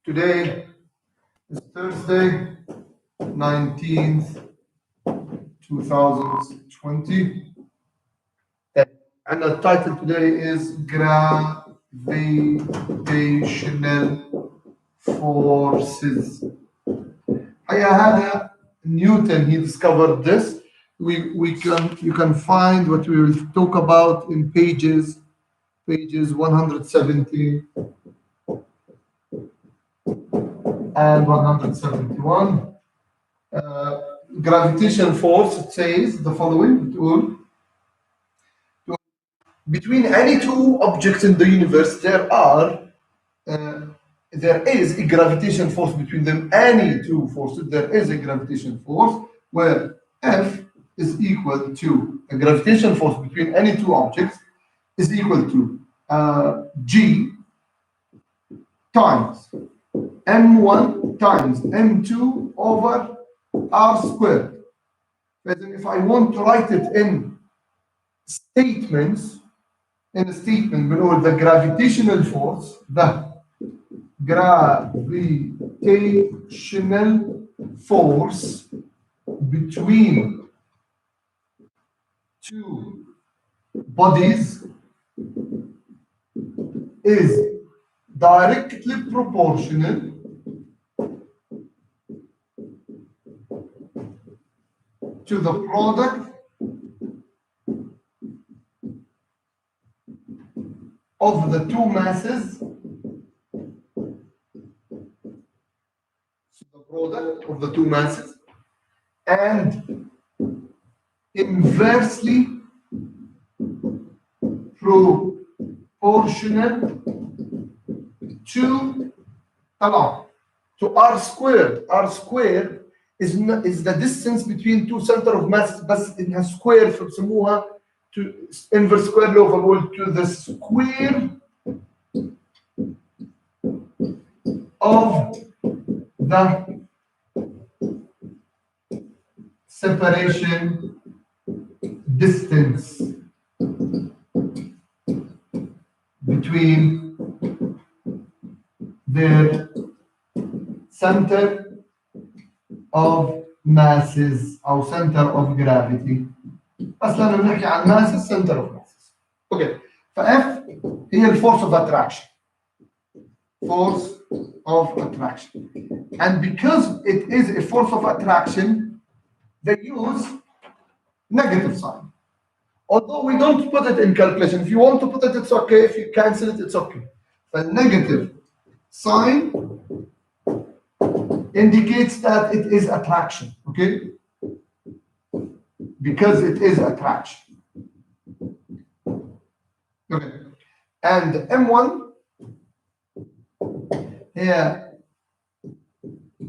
Today is Thursday, 19th, 2020. And the title today is Gravitational Forces. هذا Newton, he discovered this. You can find what we will talk about in pages 170 and 171. Gravitational force, it says the following: between any two objects in the universe, there is a gravitational force between them. Any two forces, there is a gravitational force where F is equal to a gravitational force between any two objects is equal to G times M1 times M2 over R squared. But if I want to write it in statements, in a statement below, the gravitational force, the gravitational force between two bodies is directly proportional to the product of the two masses. So the product of the two masses, and inversely proportional to R squared. R squared is the distance between two center of mass, بس إنها square فبسموها to inverse square law, فبقول to the square of the separation distance between their center of masses أو center of gravity. بس لما بنحكي عن masses, center of masses. Okay. فF هي الفورس of attraction. Force of attraction. And because it is a force of attraction, they use negative sign. Although we don't put it in calculation. If you want to put it, it's okay. If you cancel it, it's okay. The negative sign indicates that it is attraction, okay? Because it is attraction. Okay. And M1, here,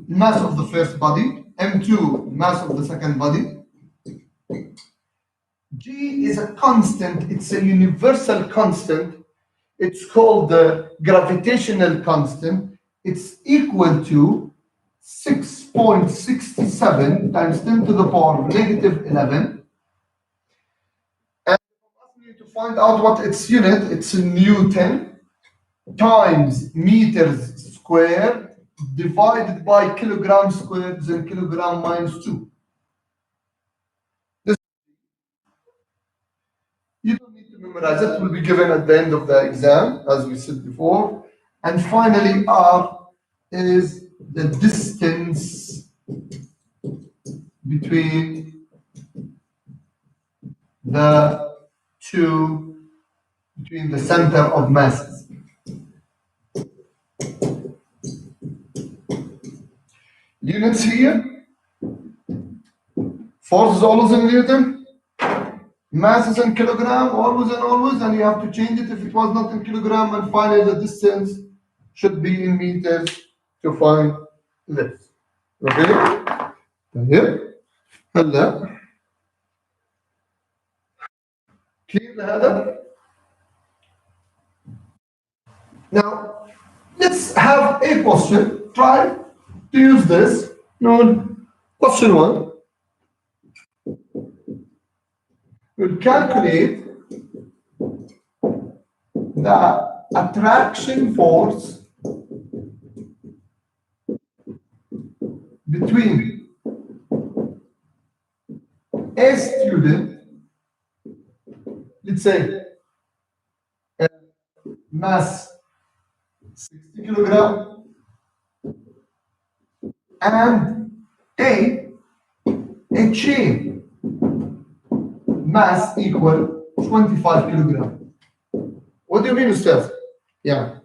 mass of the first body, M2, mass of the second body. G is a constant, it's a universal constant. It's called the gravitational constant. It's equal to 6.67 times 10 to the power of negative 11. And I'm asking you to find out what its unit, it's Newton times meters squared divided by kilograms squared, then kilogram minus 2. You don't need to memorize it. It will be given at the end of the exam, as we said before. And finally, R is the distance between the center of masses. Units here. Force is always in Newton. Mass is in kilogram, always and always, and you have to change it if it was not in kilogram, and finally the distance should be in meters to find this. Okay? طيب هلا clear لهذا؟ Now let's have a question. Try to use this. Question 1. We'll calculate the attraction force between a student, let's say mass 60 kilogram, and a chain mass equal 25 kilogram. What do you mean, Ustaz? Yeah.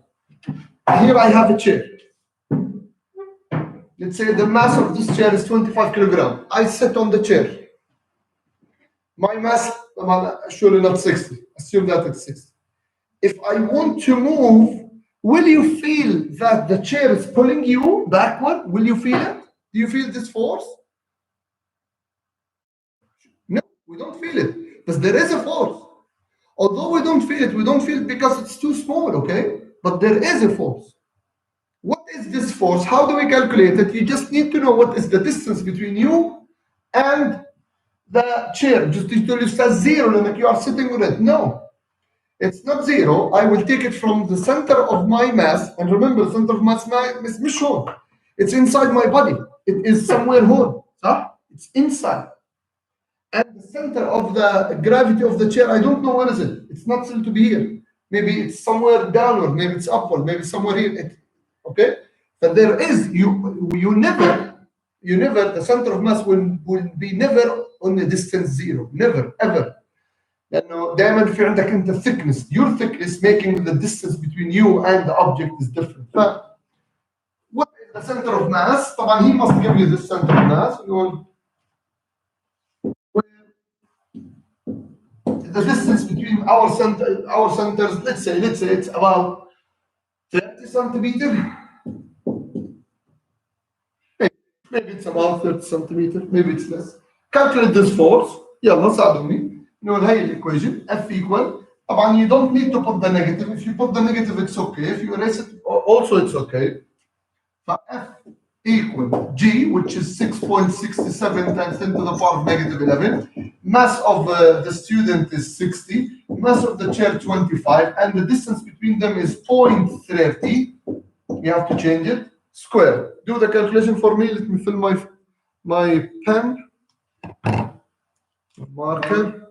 Here I have a chair. Let's say the mass of this chair is 25 kilogram. I sit on the chair. My mass, surely not 60. Assume that it's 60. If I want to move, will you feel that the chair is pulling you backward? Will you feel it? Do you feel this force? No, we don't feel it. But there is a force. Although we don't feel it because it's too small, okay? But there is a force. What is this force? How do we calculate it? You just need to know what is the distance between you and the chair. Just to tell you, it's zero, like you are sitting on it. No, it's not zero. I will take it from the center of my mass. And remember, the center of mass is مش هون. It's inside my body. It is somewhere home. It's inside. And the center of the gravity of the chair, I don't know where is it. It's not still to be here. Maybe it's somewhere downward, maybe it's upward, maybe somewhere here. Okay? But there is, you never, the center of mass will be never on the distance zero. Never, ever. لأنه دائما في عندك أنت thickness. Your thickness making the distance between you and the object is different. What is the center of mass? طبعا he must give you this center of mass. The distance between our centers, let's say it's about 30 centimeter. Maybe it's about 30 centimeter, maybe it's less. Calculate this force. يلا ساعدوني. نقول هاي equation F equal. طبعا you don't need to put the negative. If you put the negative, it's okay. If you erase it, also it's okay. So F equal G, which is 6.67 times 10 to the power of negative 11. Mass of the student is 60. Mass of the chair 25. And the distance between them is 0.30. You have to change it. Square. Do the calculation for me. Let me fill my pen. Marker.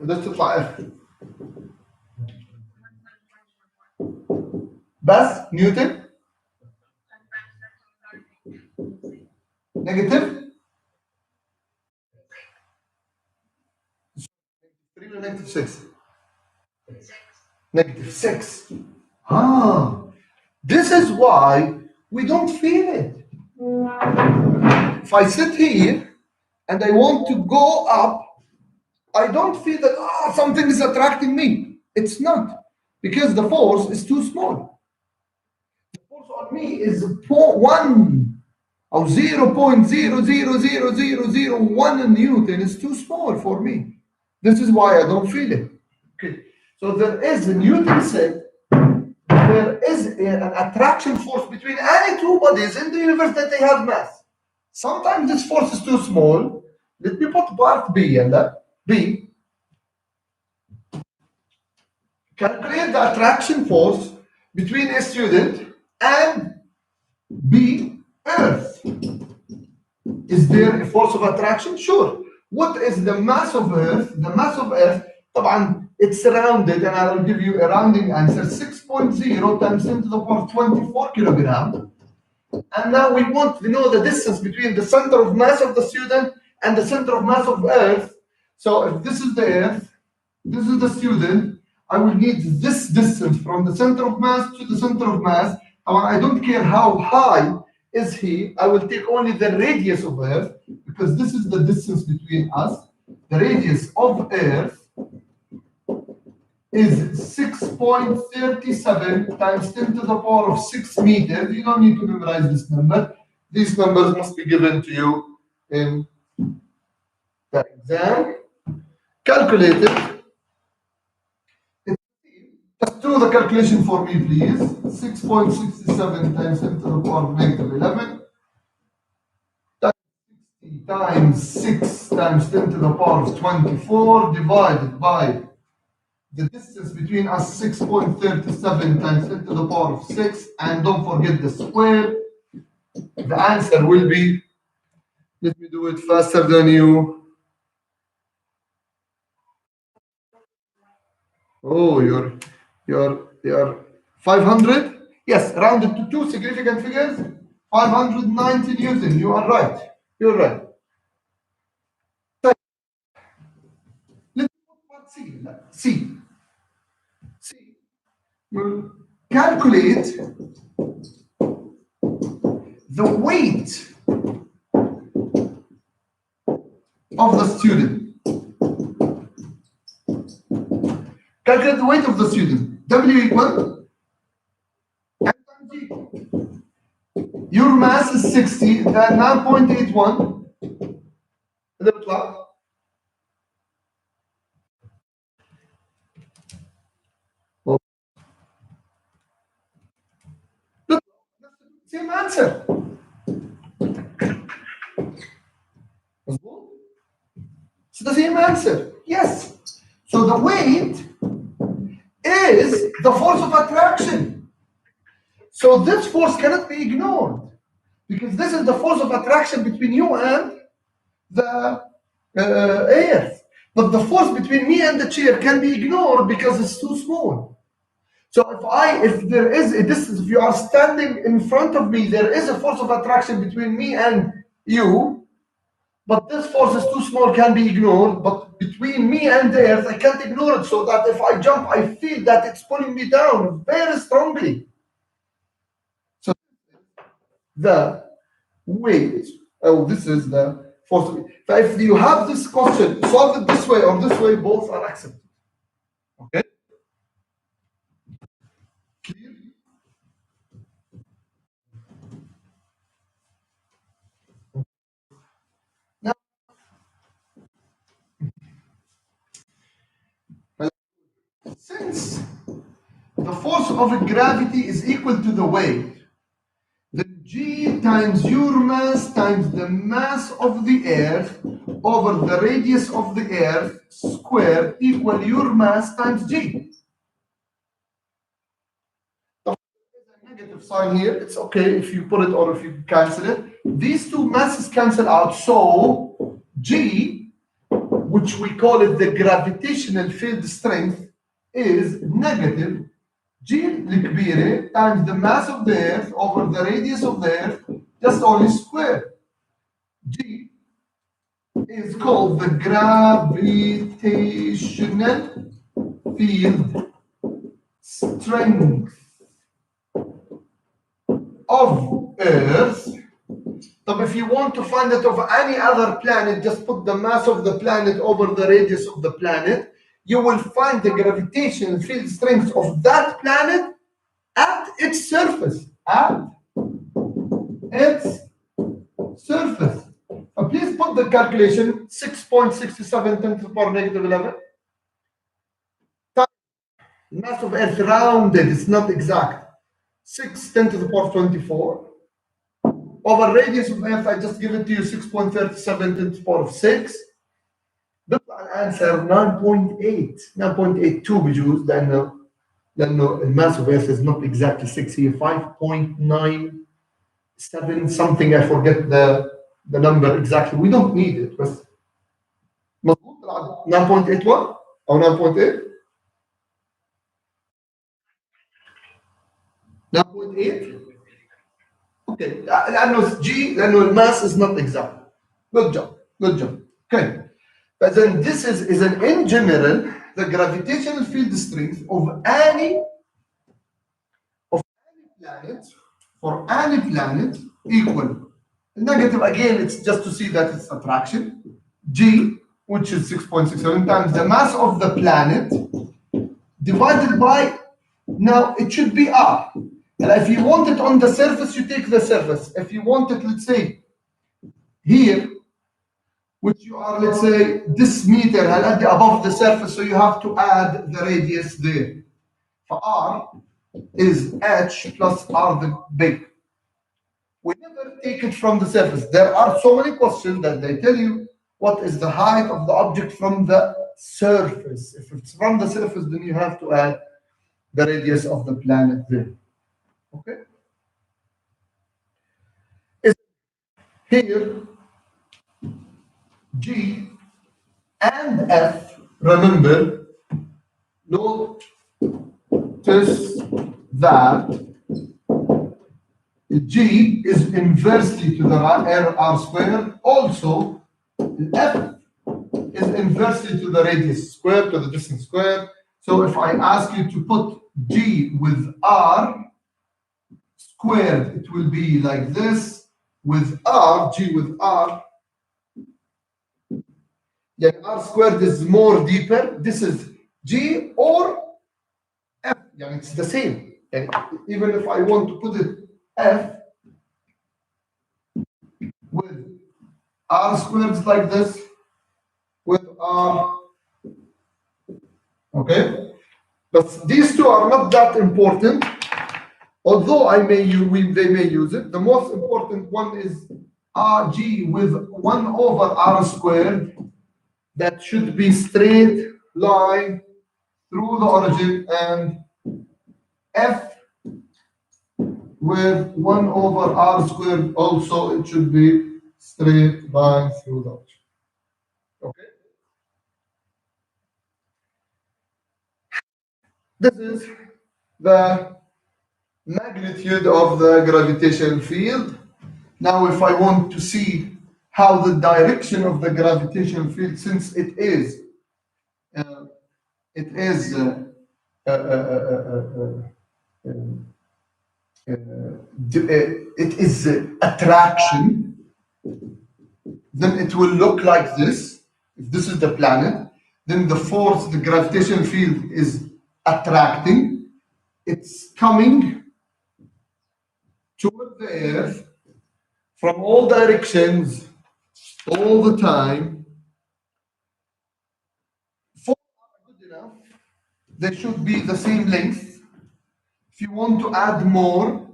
قدرت تطلع اف بس نيوتن نيجاتيف 3 ولا نيجاتيف 6 نيجاتيف 6 this is why we don't feel it. If I sit here and I want to go up, I don't feel that something is attracting me. It's not, because the force is too small. The force on me is 1 or 0.0000001 Newton. Is too small for me. This is why I don't feel it. Okay. So there is, Newton said, there is an attraction force between any two bodies in the universe that they have mass. Sometimes this force is too small. Let me put part B and that. B. Calculate the attraction force between a student and B, Earth. Is there a force of attraction? Sure. What is the mass of Earth? The mass of Earth, طبعا it's rounded, and I will give you a rounding answer, 6.0 times 10 to the power 24 kilogram. And now we want to know the distance between the center of mass of the student and the center of mass of Earth. So if this is the Earth, this is the student, I will need this distance from the center of mass to the center of mass. I don't care how high is he, I will take only the radius of Earth, because this is the distance between us. The radius of Earth is 6.37 times 10 to the power of 6 meters. You don't need to memorize this number. These numbers must be given to you in the exam. Calculate it. Just do the calculation for me, please. 6.67 times 10 to the power of negative 11 times 6 times 10 to the power of 24 divided by the distance between us 6.37 times 10 to the power of 6, and don't forget the square. The answer will be, let me do it faster than you. Oh, you're 500? Yes, rounded to two significant figures. 590 Newton. You are right. You're right. So, let's put part C. C. C. We'll calculate the weight of the student. Calculate the weight of the student. W equal M times G. Your mass is 60, then 9.81. اللي بيطلع same answer. مظبوط؟ It's the same answer. Yes. So the weight is the force of attraction. So this force cannot be ignored because this is the force of attraction between you and the earth. But the force between me and the chair can be ignored because it's too small. So if there is a distance, if you are standing in front of me, there is a force of attraction between me and you, but this force is too small, can be ignored. But between me and the earth, I can't ignore it, so that if I jump, I feel that it's pulling me down very strongly. So the weight, oh, this is the force. So if you have this question, solve it this way or this way, both are accepted. Okay? Clear? Now, since the force of gravity is equal to the weight, then G times your mass times the mass of the earth over the radius of the earth squared equal your mass times G. So there's a negative sign here. It's okay if you put it or if you cancel it. These two masses cancel out. So G, which we call it the gravitational field strength, is negative G الكبيرة times the mass of the earth over the radius of the earth, just only square. G is called the gravitational field strength of Earth. But if you want to find it of any other planet, just put the mass of the planet over the radius of the planet. You will find the gravitational field strength of that planet at its surface. At its surface. Please put the calculation 6.67 10 to the power negative 11. Mass of Earth rounded, it's not exact. 6 10 to the power 24. Over radius of Earth, I just give it to you 6.37 10 to the power of 6. بيطلع الانسر 9.8 9.82 بجوز لانه الماس of Earth is not exactly 6 هي 5.97 something. I forget the number exactly. We don't need it بس مضبوط العدد 9.81 او 9.8 9.8. Okay, لانه G لانه الماس is not exact. Good job. Good job. Okay. But then this is an in general the gravitational field strength of any planet for any planet equal. Negative again, it's just to see that it's attraction. G, which is 6.67 times the mass of the planet divided by, now it should be R. And if you want it on the surface, you take the surface. If you want it, let's say, here, which you are, let's say, this meter above the surface, so you have to add the radius there. For R is H plus R the big. We never take it from the surface. There are so many questions that they tell you what is the height of the object from the surface. If it's from the surface, then you have to add the radius of the planet there. Okay? Here, G and F, remember, notice that G is inversely to the r squared. Also, F is inversely to the radius squared, to the distance squared. So if I ask you to put G with R squared, it will be like this. With R, G with R, yeah, R squared is more deeper. This is G or F. Yeah, it's the same. And even if I want to put it F with R squared like this, with R, okay? But these two are not that important, although they may use it. The most important one is RG with 1 over R squared. That should be straight line through the origin, and F with 1 over R squared also, it should be straight line through the origin. Okay? This is the magnitude of the gravitational field. Now, if I want to see how the direction of the gravitational field, since it is it is attraction, then it will look like this. If this is the planet, then the force, the gravitational field is attracting. It's coming toward the Earth from all directions, all the time. For good enough, they should be the same length. If you want to add more,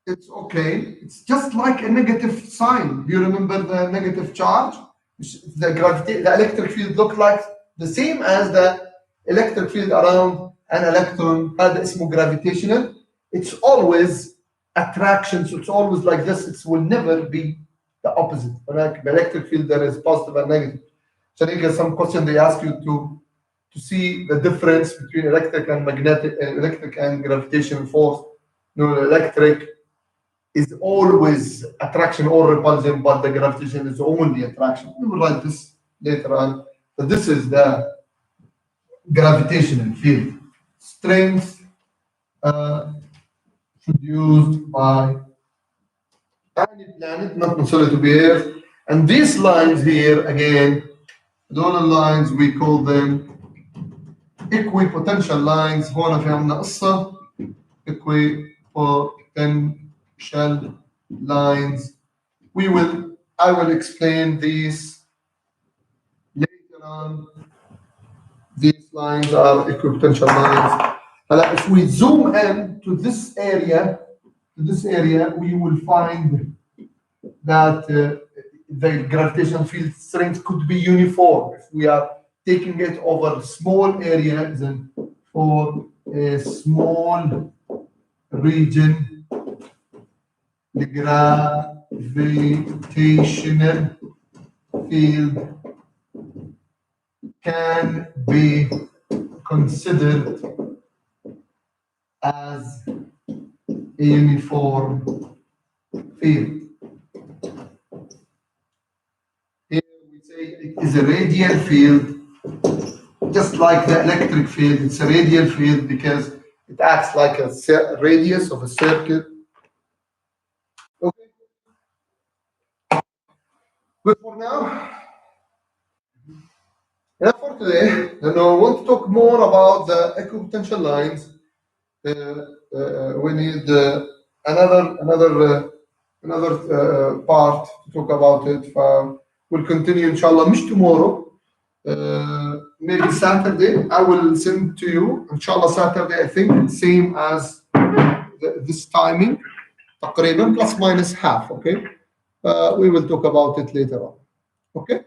it's okay. It's just like a negative sign. Do you remember the negative charge? The electric field look like the same as the electric field around an electron. هذا اسمه gravitational. It's always attraction, so it's always like this. It will never be the opposite. Like the electric field, there is positive and negative. So I think some question they ask you to see the difference between electric and magnetic, electric and gravitational force. No, electric is always attraction or repulsion, but the gravitation is only attraction. We will write this later on. So this is the gravitational field. Strength produced by any planet, not necessarily to be Earth. And these lines here, again, those lines we call them equipotential lines. هون في عندنا قصة equipotential lines. I will explain these later on. These lines are equipotential lines. If we zoom in to this area, we will find that the gravitational field strength could be uniform. If we are taking it over small area, then for a small region, the gravitational field can be considered as a uniform field. Here we say it is a radial field, just like the electric field. It's a radial field because it acts like a radius of a circle. Okay. Good for now. Enough for today. And I want to talk more about the equipotential lines. We need another part to talk about it. We'll continue, inshallah, مش tomorrow. Maybe Saturday. I will send to you, inshallah, Saturday. I think same as this timing, تقريبا plus minus half. Okay. We will talk about it later on. Okay.